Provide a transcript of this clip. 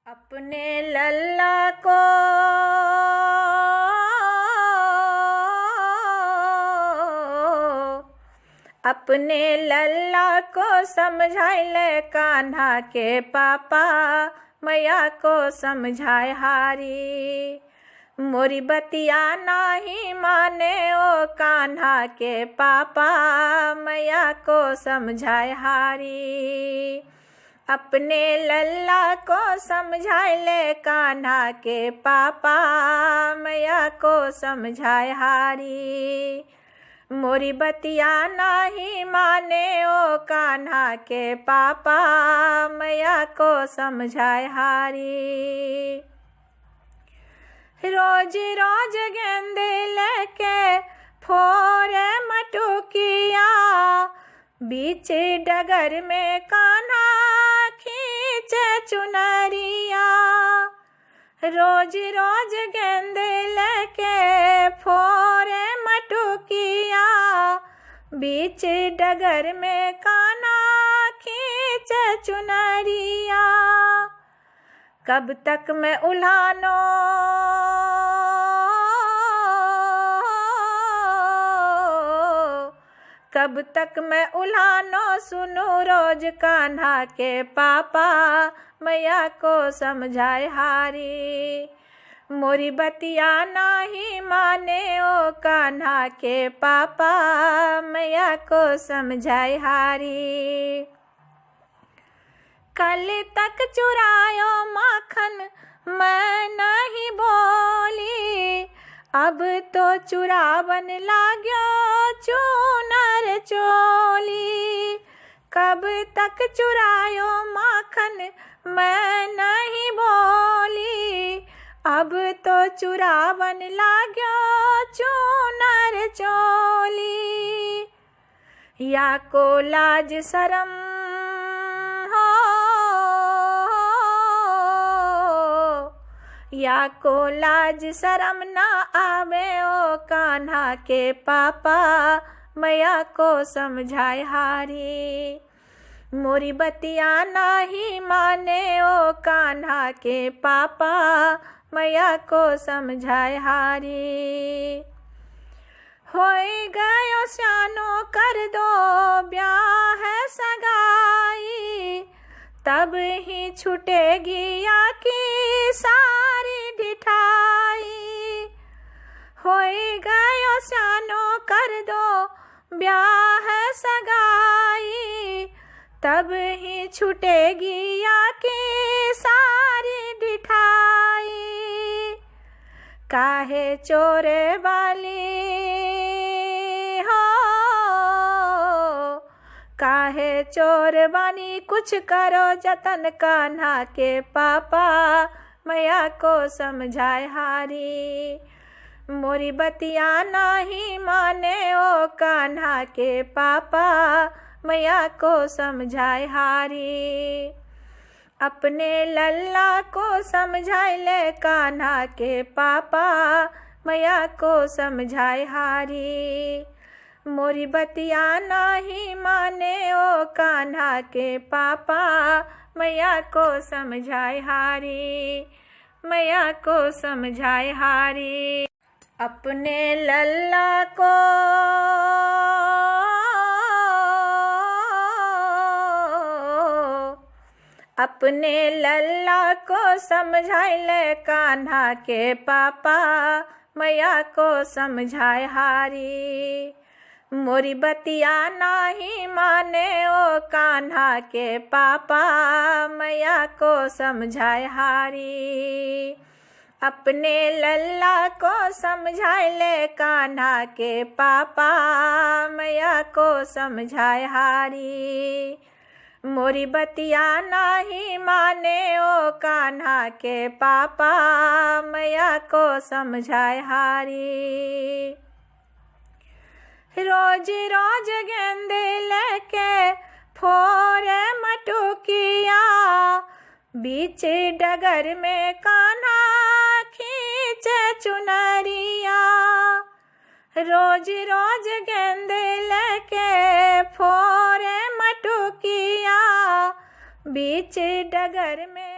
अपने लल्ला को समझाइले कान्हा के पापा मैया को समझाए हारी। मोरी बतिया नाही माने ओ कान्हा के पापा मैया को समझाए हारी। अपने लल्ला को समझाइले कान्हा के पापा मैया को समझाए हारी। मोरी बतिया नाही माने ओ कान्हा के पापा मैया को समझाए हारी। रोज रोज गेंदे लेके फोरे मटुकिया बीच डगर में कान्हा खींचे चुनरिया। रोज रोज गेंदे लेके फोरे मटुकिया बीच डगर में कान्हा खींचे चुनरिया। कब तक मैं उल्हानो कब तक मैं उल्हानो सुनू रोज कान्हा के पापा मैया को समझाए हारी। मोरी बतिया नाही माने ओ कान्हा के पापा मैया को समझाए हारी। कल तक चुरायो माखन मैं नहीं बोली, अब तो चुरावन लाग्यो चूनर चोली। कब तक चुरायो माखन मैं नहीं बोली, अब तो चुरावन लाग्यो चूनर चोली। या को लाज शरम हो, या को लाज शरम ना आवे ओ कान्हा के पापा मैया को समझाए हारी। मोरी बतिया नाही माने ओ कान्हा के पापा मैया को समझाए हारी। होई गयो स्यानो कर दो ब्याह है सगाई, तब ही छूटेगी या की सारी ढिठाई। होई गयो स्यानो कर दो ब्याह है सगाई, तब ही छूटेगी या की सारी ढिठाई। काहे चोरे वाली हो, काहे चोर बानी कुछ करो जतन कान्हा के पापा मैया को समझाए हारी। मोरी बतिया नाही माने ओ कान्हा के पापा मैया को समझाए हारी। अपने लल्ला को समझाइले कान्हा के पापा मैया को समझाए हारी। मोरी बतिया नाही माने ओ कान्हा के पापा मैया को समझाए हारी। मैया को समझाए हारी। अपने लल्ला को समझाइले कान्हा के पापा मैया को समझाए हारी। मोरी बतिया नाही माने ओ कान्हा के पापा मैया को समझाए हारी। अपने लल्ला को समझाइले कान्हा के पापा मैया को समझाए हारी। मोरी बतिया नाही माने ओ कान्हा के पापा मैया को समझाए हारी। रोज रोज गेंदे लेके फोरे मटुकिया बीच डगर में कान्हा खींचे चुनरिया। रोज रोज गेंदे लेके फोरे मटुकिया बीच डगर में